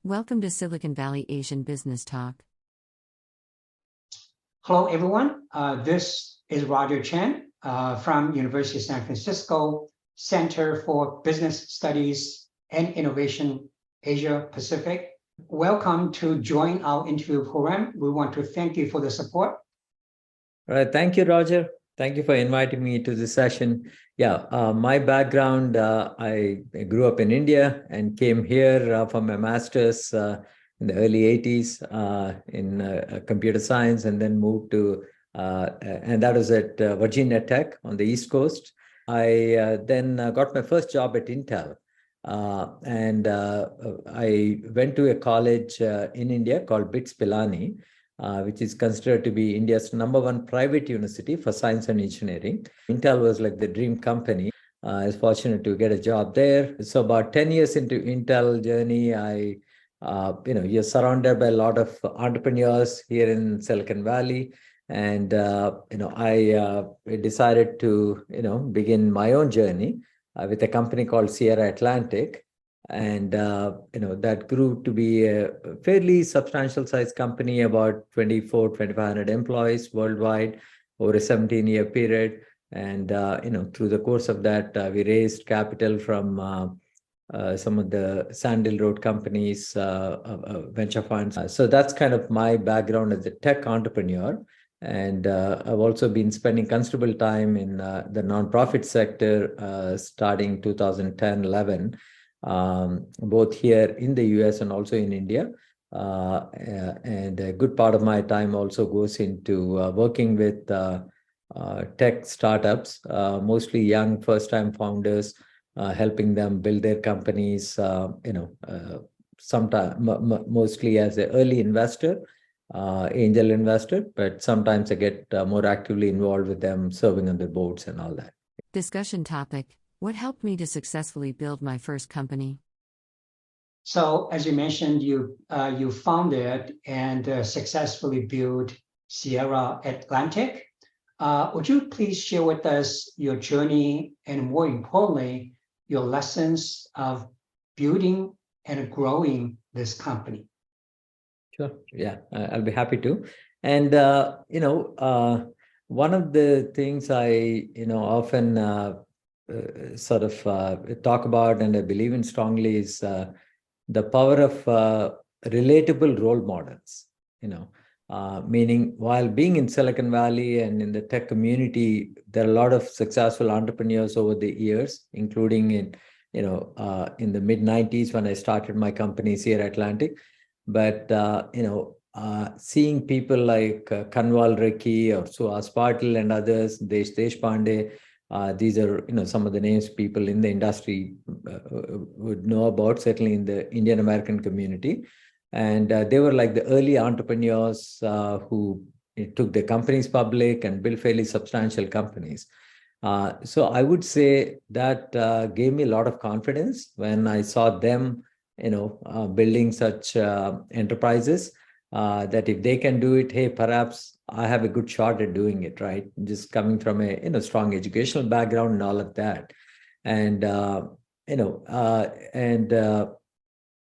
Welcome to Silicon Valley Asian Business Talk. Hello, everyone. This is Roger Chen from University of San Francisco Center for Business Studies and Innovation, Asia Pacific. Welcome to join our interview program. We want to thank you for the support. All right. Thank you, Roger. Thank you for inviting me to this session. My background, I grew up in India and came here for my master's in the early 80s in computer science, and then moved to, and that was at Virginia Tech on the East Coast. I then got my first job at Intel. I went to a college in India called BITS Pilani, which is considered to be India's #1 private university for science and engineering. Intel was like the dream company. I was fortunate to get a job there. So about 10 years into Intel journey, you're surrounded by a lot of entrepreneurs here in Silicon Valley. And, I decided to, begin my own journey with a company called Sierra Atlantic. And, that grew to be a fairly substantial size company, about 2,500 employees worldwide over a 17-year period. And, through the course of that, we raised capital from some of the Sandal Road companies, venture funds. So that's kind of my background as a tech entrepreneur. And I've also been spending considerable time in the nonprofit sector starting 2010-11. Both here in the US and also in India. And a good part of my time also goes into working with tech startups, mostly young first-time founders, helping them build their companies, mostly as an early investor, angel investor, but sometimes I get more actively involved with them, serving on the boards and all that. Discussion topic: what helped me to successfully build my first company? So, as you mentioned, you founded and successfully built Sierra Atlantic. Would you please share with us your journey and, more importantly, your lessons of building and growing this company? Sure. Yeah, I'll be happy to. And, one of the things I, often talk about and I believe in strongly is the power of relatable role models, meaning while being in Silicon Valley and in the tech community, there are a lot of successful entrepreneurs over the years, including in the mid-90s when I started my company, Sierra Atlantic. But, seeing people like Kanwal Rekhi or Suhas Patil and others, Desh Deshpande, these are, some of the names people in the industry would know about, certainly in the Indian American community. And they were like the early entrepreneurs who took their companies public and built fairly substantial companies. So I would say that gave me a lot of confidence when I saw them, building such enterprises, that if they can do it, hey, perhaps I have a good shot at doing it, right? Just coming from a strong educational background and all of that. And,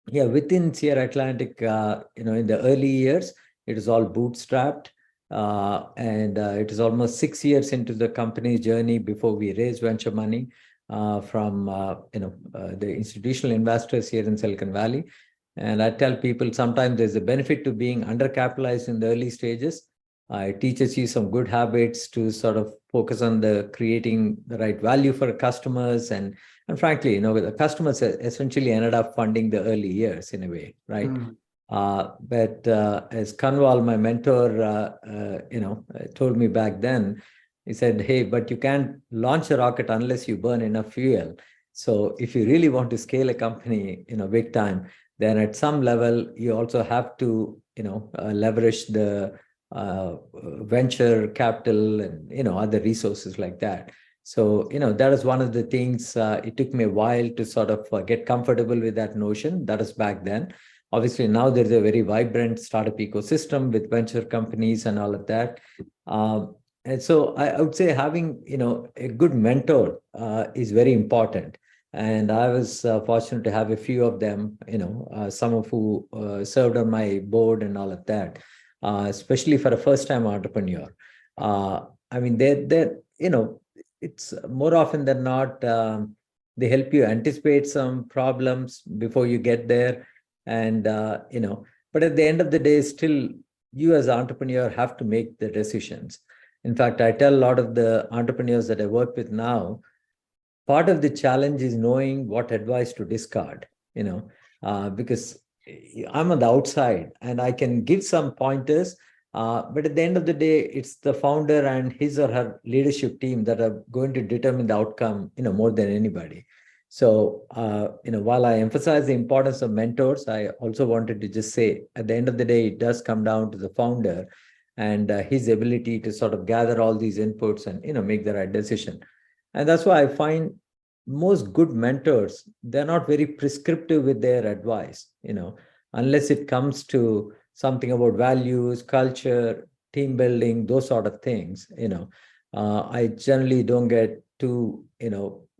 within Sierra Atlantic, in the early years, it was all bootstrapped. It is almost 6 years into the company's journey before we raised venture money from the institutional investors here in Silicon Valley. And I tell people sometimes there's a benefit to being undercapitalized in the early stages. It teaches you some good habits to sort of focus on creating the right value for customers. And frankly, the customers essentially ended up funding the early years in a way, right? But as Kanwal, my mentor, told me back then, he said, hey, but you can't launch a rocket unless you burn enough fuel. So if you really want to scale a company, big time, then at some level, you also have to, leverage the venture capital and, other resources like that. So, that is one of the things, it took me a while to sort of get comfortable with that notion. That is back then. Obviously, now there's a very vibrant startup ecosystem with venture companies and all of that. And so I would say having, a good mentor is very important. And I was fortunate to have a few of them, some of who served on my board and all of that, especially for a first-time entrepreneur. I mean, it's more often than not, they help you anticipate some problems before you get there. And, but at the end of the day, still, you as an entrepreneur have to make the decisions. In fact, I tell a lot of the entrepreneurs that I work with now, part of the challenge is knowing what advice to discard, because I'm on the outside and I can give some pointers, but at the end of the day, it's the founder and his or her leadership team that are going to determine the outcome, more than anybody. So, while I emphasize the importance of mentors, I also wanted to just say, at the end of the day, it does come down to the founder and his ability to sort of gather all these inputs and, make the right decision. And that's why I find most good mentors, they're not very prescriptive with their advice, unless it comes to something about values, culture, team building, those sort of things, I generally don't get too,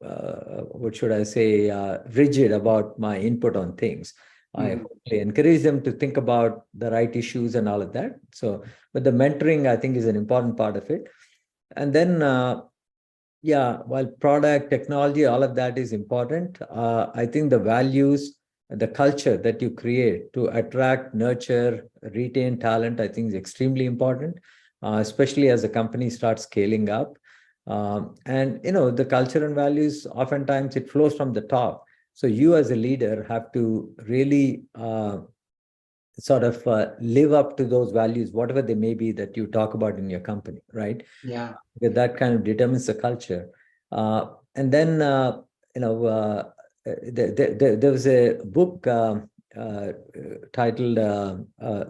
what should I say, rigid about my input on things. I encourage them to think about the right issues and all of that. So, but the mentoring, I think, is an important part of it. And then, while product, technology, all of that is important, I think the values, the culture that you create to attract, nurture, retain talent, I think is extremely important, especially as a company starts scaling up. And, the culture and values, oftentimes it flows from the top. So you as a leader have to really sort of live up to those values, whatever they may be that you talk about in your company, right? Yeah. Because that kind of determines the culture. And then, there was a book titled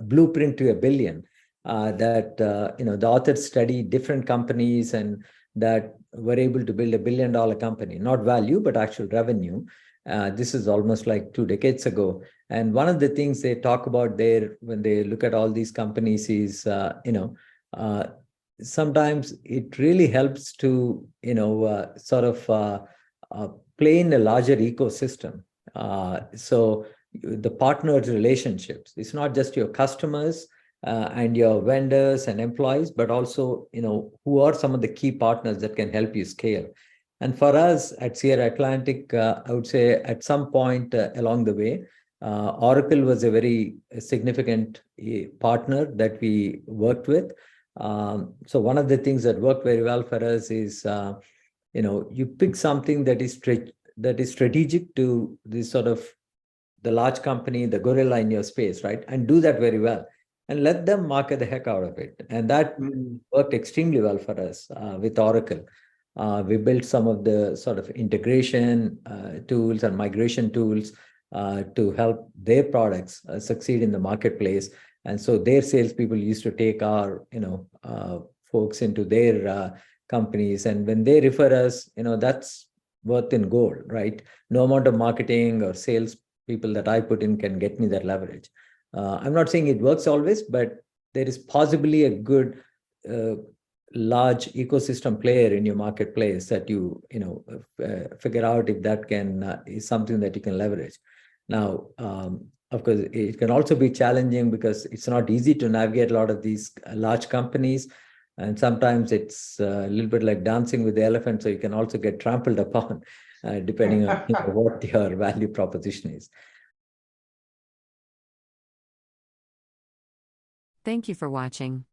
Blueprint to a Billion that, the authors studied different companies and that were able to build $1 billion company, not value, but actual revenue. This is almost like 2 decades ago. And one of the things they talk about there when they look at all these companies is, sometimes it really helps to, sort of play in a larger ecosystem. So the partners relationships, it's not just your customers and your vendors and employees, but also, who are some of the key partners that can help you scale. And for us at Sierra Atlantic, I would say at some point along the way, Oracle was a very significant partner that we worked with. So one of the things that worked very well for us is, you pick something that is strategic to this sort of the large company, the gorilla in your space, right? And do that very well and let them market the heck out of it. And that worked extremely well for us with Oracle. We built some of the sort of integration tools and migration tools to help their products succeed in the marketplace. And so their salespeople used to take our, folks into their companies. And when they refer us, that's worth in gold, right? No amount of marketing or sales people that I put in can get me that leverage. I'm not saying it works always, but there is possibly a good large ecosystem player in your marketplace that you figure out if that can is something that you can leverage. Now, of course, it can also be challenging because it's not easy to navigate a lot of these large companies. And sometimes it's a little bit like dancing with the elephant. So you can also get trampled upon depending on what your value proposition is. Thank you for watching.